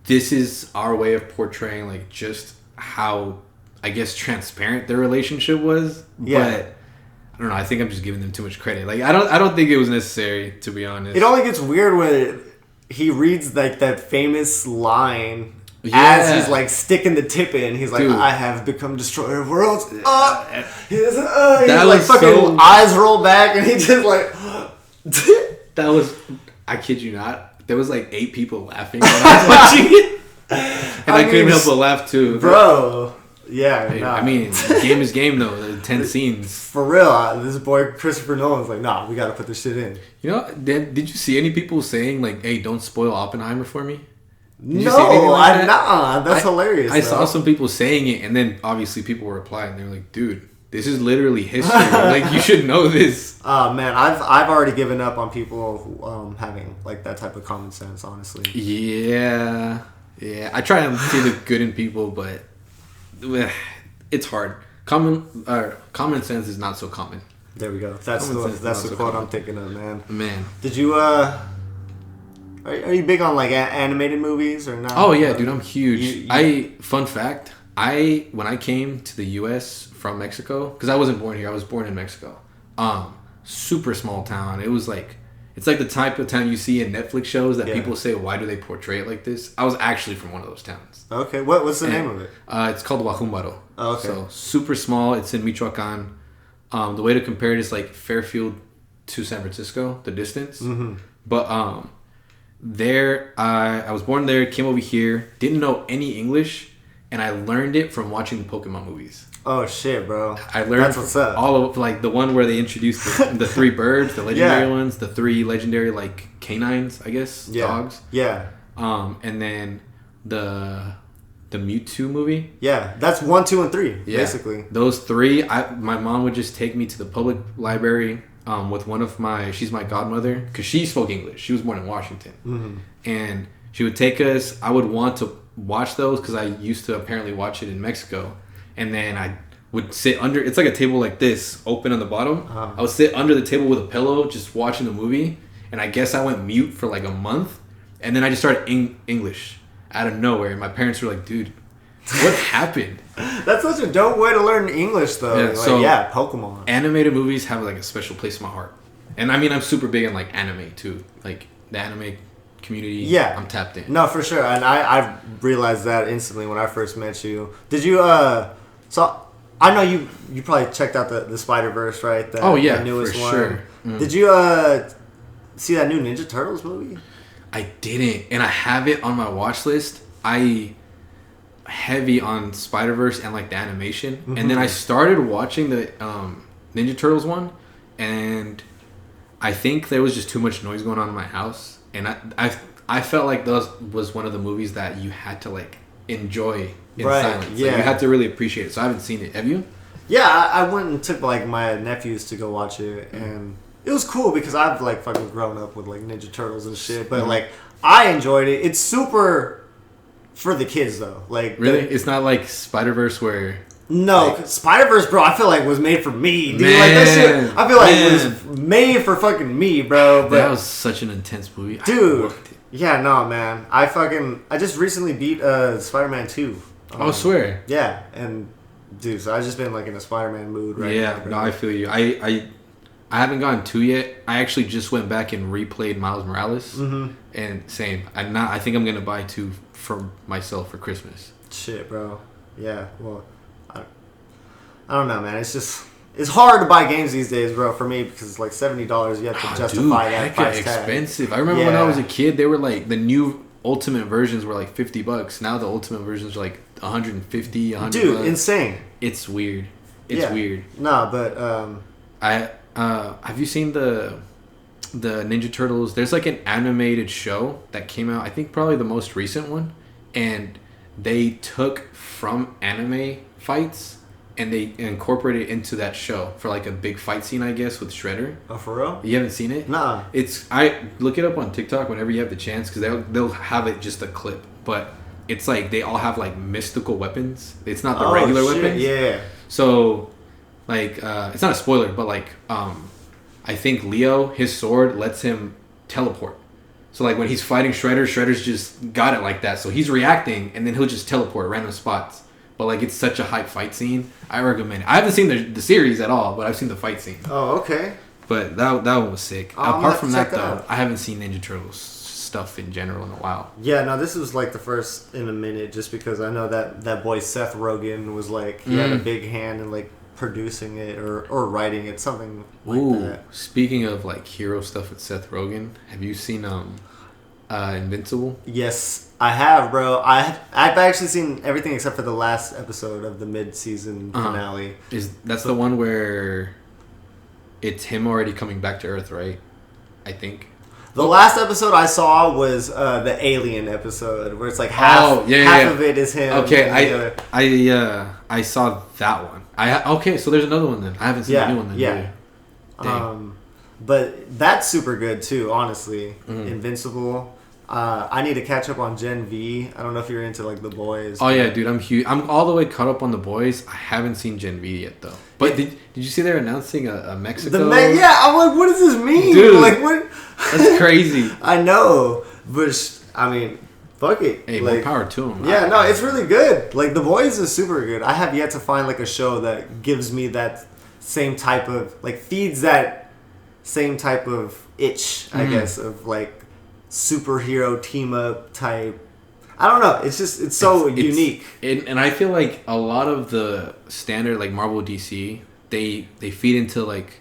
this is our way of portraying, like, just how... I guess transparent their relationship was, but I don't know. I think I'm just giving them too much credit. Like I don't think it was necessary, to be honest. It only gets weird when he reads like that famous line as he's like sticking the tip in. He's like, dude, "I have become destroyer of worlds." He's like fucking eyes roll back, and he just like. That was, I kid you not. There was like 8 people laughing when I was watching it, and I couldn't help but laugh too, bro. Yeah, I mean, game is game though. The 10 scenes. For real, this boy Christopher Nolan's like, nah, we gotta put this shit in. You know, did you see any people saying like, "Hey, don't spoil Oppenheimer for me"? That's hilarious. I saw some people saying it, and then obviously people were replying. They were like, "Dude, this is literally history. Like, you should know this." Oh man, I've already given up on people having like that type of common sense. Honestly. Yeah. I try and see the good in people, but. It's hard. Common sense is not so common. There we go. That's the quote I'm thinking of, man. Did you are you big on like animated movies or not? Oh yeah, dude, I'm huge. Fun fact, when I came to the US from Mexico, because I wasn't born here, I was born in Mexico. Super small town. It's like the type of town you see in Netflix shows that people say, why do they portray it like this? I was actually from one of those towns. Okay. What's the name of it? It's called Guajumbaro. Oh, okay. So, super small. It's in Michoacan. The way to compare it is like Fairfield to San Francisco, the distance. Mm-hmm. But I was born there, came over here, didn't know any English, and I learned it from watching the Pokemon movies. Oh shit, bro! I learned that's what's up. All of like the one where they introduced the 3 birds, the legendary ones, the 3 legendary like canines, I guess, dogs. Yeah. And then the Mewtwo movie. Yeah, that's 1, 2, and 3. Yeah. Basically, those 3. My mom would just take me to the public library with she's my godmother because she spoke English. She was born in Washington, and she would take us. I would want to watch those because I used to apparently watch it in Mexico. And then I would sit under... It's like a table like this, open on the bottom. Uh-huh. I would sit under the table with a pillow, just watching the movie. And I guess I went mute for like a month. And then I just started English out of nowhere. And my parents were like, dude, what happened? That's such a dope way to learn English, though. Yeah, Pokemon. Animated movies have like a special place in my heart. And I mean, I'm super big on like anime, too. Like the anime community. Yeah. I'm tapped in. No, for sure. And I realized that instantly when I first met you. Did you... So I know you probably checked out the Spider-Verse, right? The newest one. Sure. Mm. Did you see that new Ninja Turtles movie? I didn't, and I have it on my watch list. I heavy on Spider-Verse and like the animation, and then I started watching the Ninja Turtles one, and I think there was just too much noise going on in my house, and I felt like those was one of the movies that you had to like enjoy in silence. Yeah, like, you had to really appreciate it. So I haven't seen it. Have you? Yeah, I went and took like my nephews to go watch it, and it was cool because I've like fucking grown up with like Ninja Turtles and shit, but like I enjoyed it. It's super for the kids though. Like really, it's not like Spider-Verse where. No, like, Spider-Verse, bro, I feel like was made for me, dude. Man, like that shit, I feel like it was made for fucking me, bro. But that was such an intense movie, dude. Yeah, no, man. I just recently beat Spider-Man 2. I swear. Yeah, and dude, so I've just been like in a Spider-Man mood right now. Yeah, no, I feel you. I haven't gotten 2 yet. I actually just went back and replayed Miles Morales, and same. I think I'm gonna buy 2 for myself for Christmas. Shit, bro. Yeah, well. I don't know, man. It's hard to buy games these days, bro. For me, because it's like $70. You have to justify that price tag. Expensive. I remember when I was a kid, they were like the new Ultimate versions were like $50. Now the Ultimate versions are like 150, 100. Dude, bucks. Insane. It's weird. It's weird. No, but have you seen the Ninja Turtles? There's like an animated show that came out. I think probably the most recent one, and they took from anime fights. And they incorporate it into that show for like a big fight scene, I guess, with Shredder. Oh, for real? You haven't seen it? Nah. I look it up on TikTok whenever you have the chance because they'll have it just a clip, but it's like they all have like mystical weapons. It's not the regular weapons. Yeah. So, like, it's not a spoiler, but like, I think Leo, his sword lets him teleport. So like when he's fighting Shredder, Shredder's just got it like that. So he's reacting, and then he'll just teleport random spots. But like it's such a hype fight scene. I recommend it. I haven't seen the series at all, but I've seen the fight scene. Oh, okay. But that one was sick. Apart from that though, I haven't seen Ninja Turtles stuff in general in a while. Yeah, no, this was like the first in a minute, just because I know that boy Seth Rogen was like he had a big hand in like producing it or writing it, something like that. Speaking of like hero stuff with Seth Rogen, have you seen Invincible? Yes, I have, bro. I've actually seen everything except for the last episode of the mid-season finale. That's the one where it's him already coming back to Earth, right? I think. The last episode I saw was the Alien episode, where it's like half of it is him. Okay, I saw that one. Okay, so there's another one then. I haven't seen the new one then. Yeah. Dang. But that's super good too, honestly. Invincible. I need to catch up on Gen V. I don't know if you're into like The Boys. Oh yeah, dude, I'm huge. I'm all the way caught up on The Boys. I haven't seen Gen V yet though. But did you see they're announcing a Mexico? Yeah, I'm like, what does this mean, dude? Like, what? That's crazy. I know, but I mean, fuck it. Hey, like, more power to them. Yeah, no, it's really good. Like The Boys is super good. I have yet to find like a show that gives me that same type of like feeds that same type of itch, I guess, of like superhero team up type. I don't know. It's just it's unique. And I feel like a lot of the standard like Marvel DC they feed into like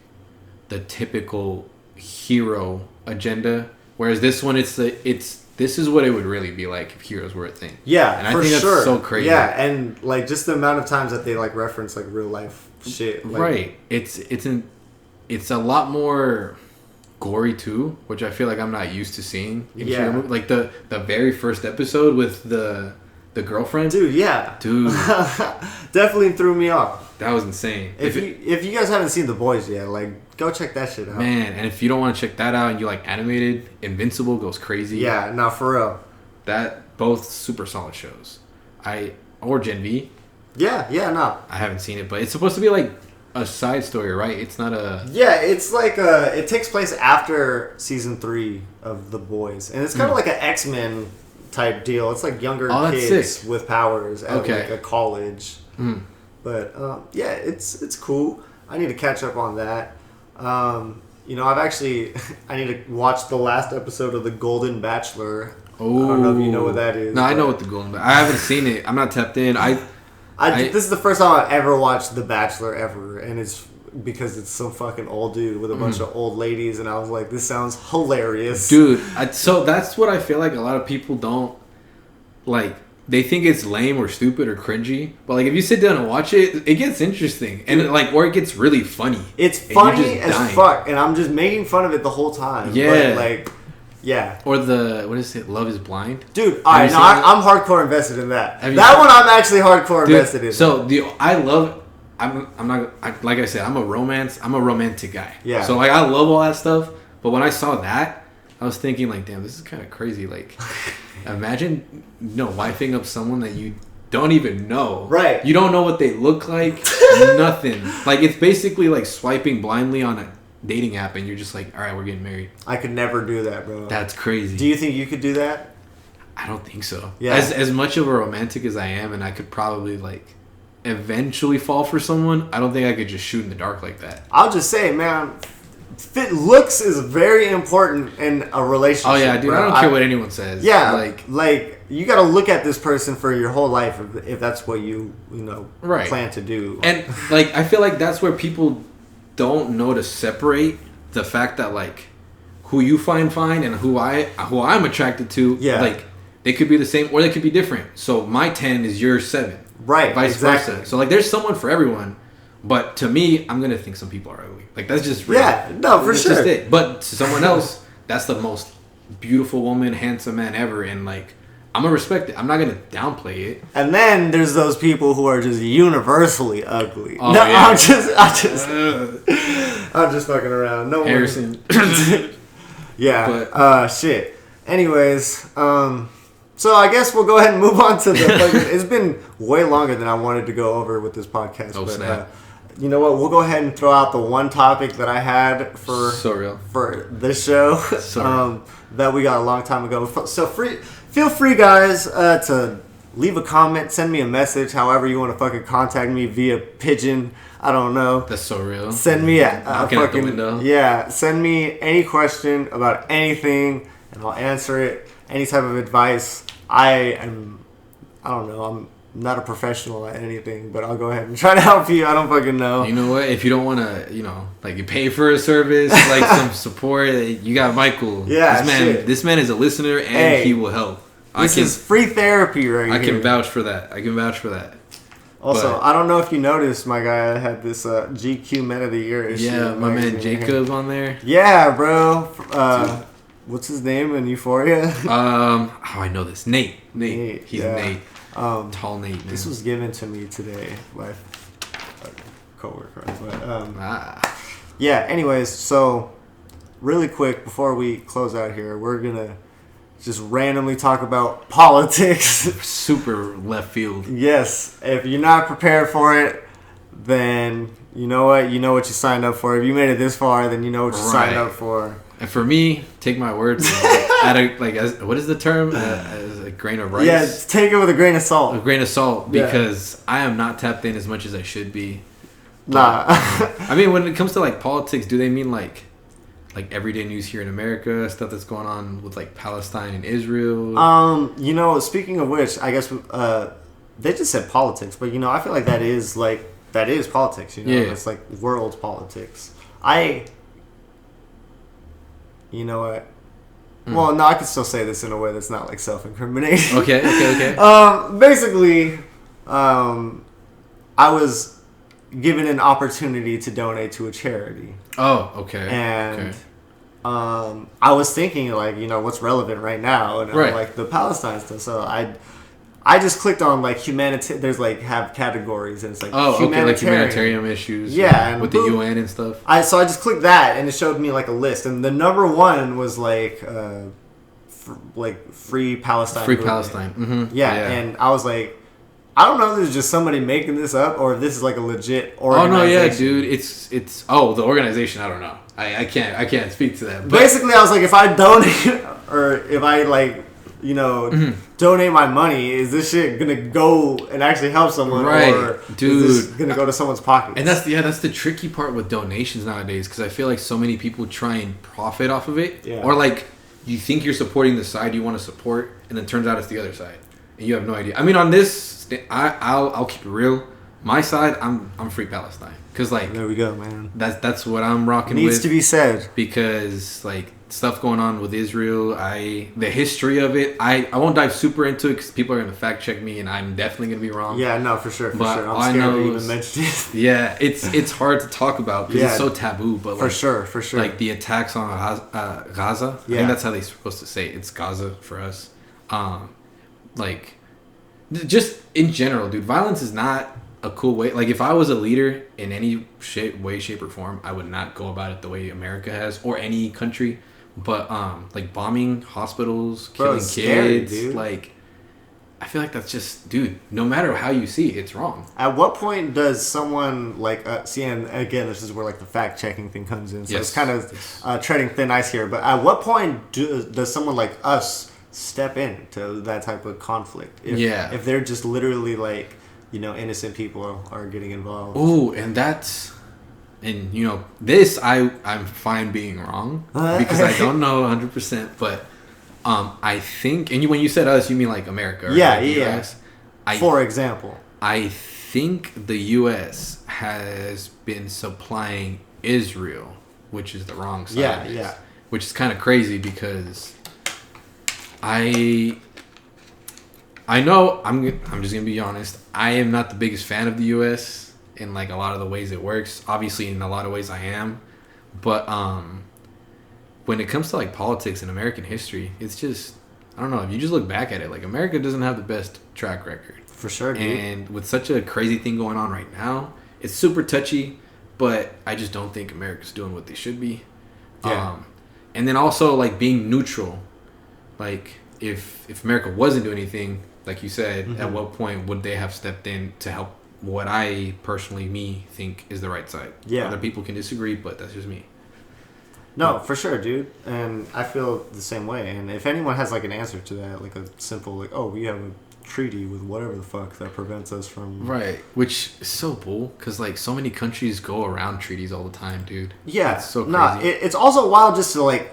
the typical hero agenda, whereas this one this is what it would really be like if heroes were a thing. Yeah, and I think that's so crazy. Yeah, and like just the amount of times that they like reference like real life shit. Like, right. It's a lot more gory too, which I feel like I'm not used to seeing in hero movies. Like the very first episode with the girlfriend. Dude. Definitely threw me off. That was insane. If you guys haven't seen The Boys yet, like go check that shit out. Man, and if you don't want to check that out and you like animated, Invincible goes crazy. Yeah, no, for real. That both super solid shows. Or Gen V. Yeah, no. I haven't seen it, but it's supposed to be like a side story, right? It's not a... Yeah, it's like it takes place after season 3 of The Boys. And it's kind of like an X-Men type deal. It's like younger kids with powers at like a college. But yeah, it's cool. I need to catch up on that. I need to watch the last episode of The Golden Bachelor. Oh, I don't know if you know what that is. No, I know what The Golden Bachelor. I haven't seen it. I'm not tapped in. This is the first time I've ever watched The Bachelor ever, and it's because it's some fucking old dude with a bunch of old ladies, and I was like, this sounds hilarious. Dude, so that's what I feel like a lot of people don't, like, they think it's lame or stupid or cringy, but like if you sit down and watch it, it gets interesting and like or it gets really funny. It's funny as fuck, and I'm just making fun of it the whole time. Yeah, but like, yeah. Or what is it? Love Is Blind, dude. I'm hardcore invested in that. That one I'm actually hardcore invested in. So like I said, I'm a romantic guy. Yeah. So like I love all that stuff, but when I saw that, I was thinking like, damn, this is kind of crazy. Like. Imagine, wifing up someone that you don't even know. Right. You don't know what they look like. Nothing. Like, it's basically like swiping blindly on a dating app and you're just like, all right, we're getting married. I could never do that, bro. That's crazy. Do you think you could do that? I don't think so. Yeah. As much of a romantic as I am, and I could probably, like, eventually fall for someone, I don't think I could just shoot in the dark like that. I'll just say, man... looks is very important in a relationship. Oh yeah, dude. Bro. I don't care what anyone says. Yeah, like you got to look at this person for your whole life if that's what you plan to do. And like I feel like that's where people don't know to separate the fact that like who you find fine and who I'm attracted to. Yeah, like they could be the same or they could be different. So my 10 is your 7. Right. Vice versa. So like there's someone for everyone. But to me, I'm gonna think some people are ugly. Like that's just real. Yeah, no, for sure. Just it. But to someone else, that's the most beautiful woman, handsome man ever, and like I'm gonna respect it. I'm not gonna downplay it. And then there's those people who are just universally ugly. Oh, no, yeah. I'm just fucking around. No Harrison. Yeah. But, shit. Anyways, so I guess we'll go ahead and move on to the fucking... It's been way longer than I wanted to go over with this podcast. Oh, but, snap. You know what? We'll go ahead and throw out the one topic that I had for this show that we got a long time ago. So feel free, guys, to leave a comment, send me a message, however you want to fucking contact me via pigeon. I don't know. That's so real. Send me a fucking out the window. Yeah, send me any question about anything, and I'll answer it. Any type of advice. I don't know. I'm not a professional at anything, but I'll go ahead and try to help you. I don't fucking know. You know what? If you don't want to, like you pay for a service, like some support, you got Michael. Yeah, this man is a listener and he will help. This is free therapy right here. I can vouch for that. Also, I don't know if you noticed, my guy had this GQ Men of the Year issue. Yeah, my man Jacob on there. Yeah, bro. What's his name in Euphoria? I know this. Nate. He's Nate. Tall Nate. Man. This was given to me today by a coworker. But yeah. Anyways, so really quick before we close out here, we're gonna just randomly talk about politics. Super left field. Yes. If you're not prepared for it, then you know what? You know what you signed up for. If you made it this far, then you know what you signed up for. And for me, take my words what is the term? As a grain of rice? Yeah, take it with a grain of salt. A grain of salt, because I am not tapped in as much as I should be. Nah. I mean, when it comes to like politics, do they mean like everyday news here in America, stuff that's going on with like Palestine and Israel? Speaking of which, I guess they just said politics, but I feel like that is politics. It's like world politics. You know what? Well, no, I can still say this in a way that's not like self-incriminating. Okay. Basically, I was given an opportunity to donate to a charity. Oh, okay. And I was thinking like, what's relevant right now, and like the Palestine stuff. So I just clicked on like humanitarian. There's like have categories, and it's like humanitarian issues. Yeah, and with the UN and stuff. I just clicked that, and it showed me like a list, and the number one was like free Palestine. Free Palestine. Mm-hmm. Yeah, and I was like, I don't know if there's just somebody making this up or if this is like a legit organization. Oh no, yeah, dude, it's the organization. I don't know. I can't speak to that. But basically, I was like, if I donate or if I like. Donate my money. Is this shit gonna go and actually help someone, or dude, is this gonna go to someone's pocket? And that's the tricky part with donations nowadays, because I feel like so many people try and profit off of it, or like you think you're supporting the side you want to support, and then turns out it's the other side, and you have no idea. I mean, on this, I'll keep it real. My side, I'm free Palestine, because like there we go, man. That's what I'm rocking Needs with. to be said, because like stuff going on with Israel. The history of it. I won't dive super into it because people are gonna fact check me, and I'm definitely gonna be wrong. Yeah, no, for sure. But I'm scared to even mention it. Yeah, it's hard to talk about because it's so taboo. But for sure. Like the attacks on Gaza. I think that's how they're supposed to say it. It's Gaza for us. Like, just in general, dude, violence is not a cool way. Like, if I was a leader in any way, shape, or form, I would not go about it the way America has or any country. But like bombing hospitals, killing kids, scary, dude. Like, I feel like that's just, dude. No matter how you see it, it's wrong. At what point does someone like see? And again, this is where like the fact checking thing comes in. So it's kind of treading thin ice here. But at what point does someone like us step into that type of conflict? If they're just literally like, innocent people are getting involved. Ooh, and this I'm fine being wrong because I don't know 100%, but I think, and when you said us, you mean like America, right? Yeah. For example, I think the U.S. has been supplying Israel, which is the wrong side. Yeah. Which is kind of crazy because I know I'm just gonna be honest. I am not the biggest fan of the U.S. in like a lot of the ways it works. Obviously, in a lot of ways, I am. But when it comes to like politics and American history, it's just, I don't know. If you just look back at it, like America doesn't have the best track record. For sure, dude. And with such a crazy thing going on right now, it's super touchy. But I just don't think America's doing what they should be. Yeah. And then also like being neutral, like if America wasn't doing anything, like you said, at what point would they have stepped in to help what I personally think is the right side? Yeah. Other people can disagree, but that's just me. No, for sure, dude. And I feel the same way. And if anyone has like an answer to that, like a simple like, oh, we have a treaty with whatever the fuck that prevents us from... Right. Which is so bull, because like so many countries go around treaties all the time, dude. Yeah. It's so crazy. It's also wild just to like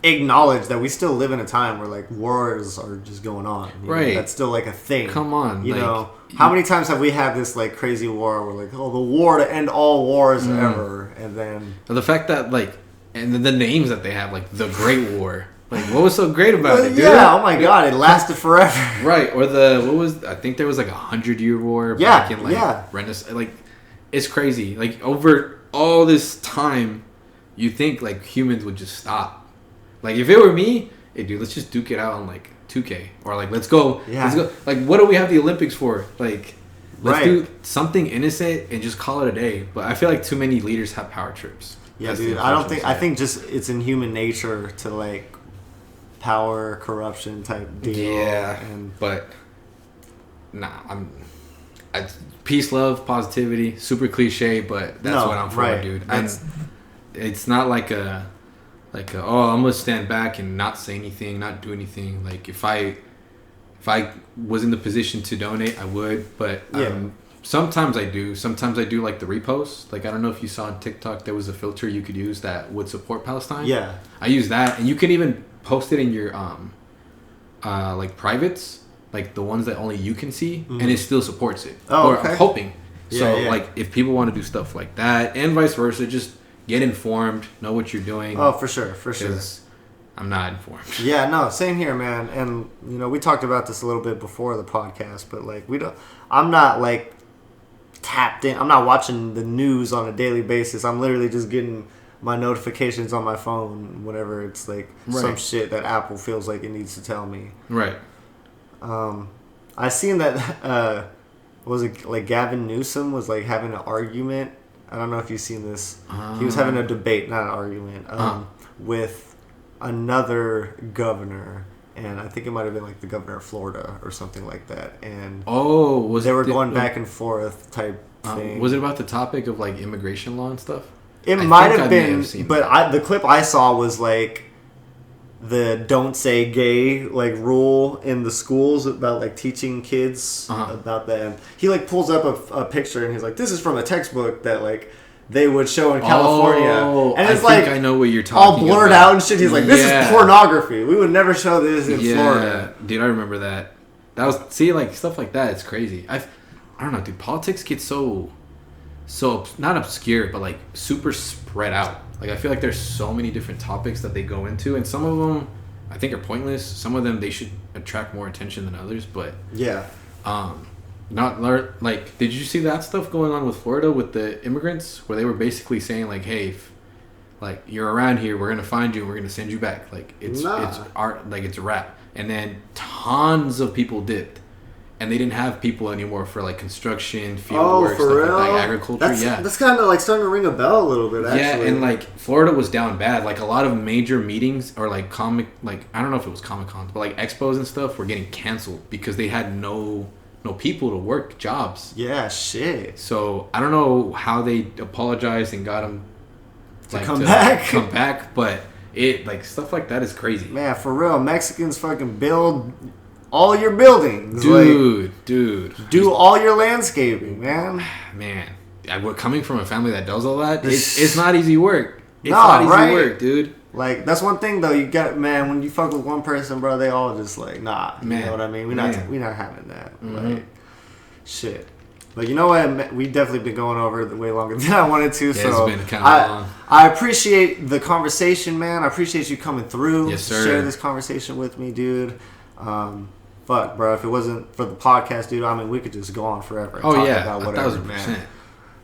acknowledge that we still live in a time where like wars are just going on. Right. That's still like a thing. Come on. How many times have we had this like crazy war where like, oh, the war to end all wars ever, and then the fact that like, and the names that they have, like the Great War. Like, what was so great about it, dude? Yeah, oh my god, it lasted forever. Right, or I think there was like 100-year war back in like Renaissance. Like, it's crazy. Like, over all this time, you think like humans would just stop. Like, if it were me, hey, dude, let's just duke it out on, like, 2K. Or, like, let's go. Like, what do we have the Olympics for? Like, let's do something innocent and just call it a day. But I feel like too many leaders have power trips. Yeah, dude, I think just it's in human nature to, like, power, corruption type deal. Yeah, but, peace, love, positivity, super cliche, but that's what I'm for, dude. It's not like oh, I'm gonna stand back and not say anything, not do anything. Like if I was in the position to donate, I would. But sometimes I do. Sometimes I do like the reposts. Like I don't know if you saw on TikTok, there was a filter you could use that would support Palestine. Yeah, I use that, and you can even post it in your like privates, like the ones that only you can see, and it still supports it. Oh, okay. I'm hoping. So like if people want to do stuff like that, and vice versa, just get informed, know what you're doing. Oh, for sure. I'm not informed. Yeah, no, same here, man. And we talked about this a little bit before the podcast, but like I'm not like tapped in. I'm not watching the news on a daily basis. I'm literally just getting my notifications on my phone whenever it's like some shit that Apple feels like it needs to tell me. Right. I seen that was it like Gavin Newsom was like having an argument. I don't know if you've seen this. He was having a debate, not an argument, with another governor, and I think it might have been like the governor of Florida or something like that. And they were going back and forth type thing. Was it about the topic of like immigration law and stuff? It might have been, but the clip I saw was like the don't say gay like rule in the schools about like teaching kids about that. And he like pulls up a picture and he's like, this is from a textbook that like they would show in California, and it's I know what you're talking all blurred about. out and shit. He's like, this is pornography. We would never show this in Florida. Dude, I remember that. That was like stuff like that. It's crazy. I don't know, dude. Politics get so not obscure, but like super spread out. Like, I feel like there's so many different topics that they go into, and some of them I think are pointless. Some of them they should attract more attention than others, but yeah. Not like, did you see that stuff going on with Florida with the immigrants, where they were basically saying like, hey, if, like, you're around here, we're gonna find you and we're gonna send you back. Like, it's art, like, it's a wrap. And then tons of people dipped, and they didn't have people anymore for like construction, field work, for stuff real? like that, agriculture. That's kind of like starting to ring a bell a little bit. Actually. Yeah, and like Florida was down bad. Like, a lot of major meetings or like I don't know if it was Comic Cons, but like expos and stuff were getting canceled because they had no people to work jobs. Yeah, shit. So I don't know how they apologized and got them to come back, but it, like, stuff like that is crazy. Man, for real, Mexicans fucking build all your buildings, dude. Do all your landscaping, man. Man, we're coming from a family that does all that. It's not easy work. It's not easy work, dude. Like, that's one thing though. You got, man, when you fuck with one person, bro, they all just like, nah. You know what I mean? We're not having that. Mm-hmm. Like, shit. But you know what? We definitely been going over it way longer than I wanted to. Yeah, so it's been kind of long. I appreciate the conversation, man. I appreciate you coming through. Yes, sir. Share this conversation with me, dude. Fuck, bro. If it wasn't for the podcast, dude, I mean, we could just go on forever. And talk about whatever, 1000%. Man.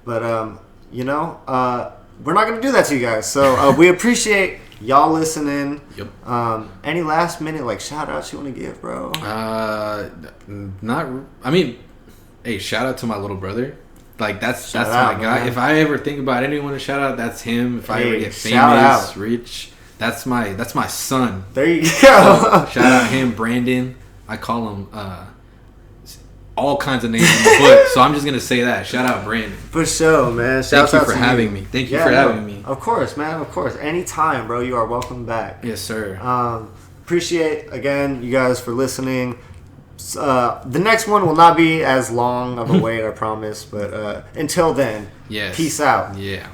But you know, we're not gonna do that to you guys. So we appreciate y'all listening. Yep. Any last minute like shout outs you want to give, bro? Hey, shout out to my little brother. Like, that's my guy. Man. If I ever think about anyone to shout out, that's him. If I ever get famous, rich, that's my son. There you go. So, shout out him, Brandon. I call him all kinds of names in the book, so I'm just gonna say that. Shout out Brandon. For sure, man. Thank you for having me. Thank you for having me. Of course, man. Of course. Anytime, bro. You are welcome back. Yes, sir. Appreciate, again, you guys for listening. The next one will not be as long of a wait, I promise. But until then, yes. Peace out. Yeah.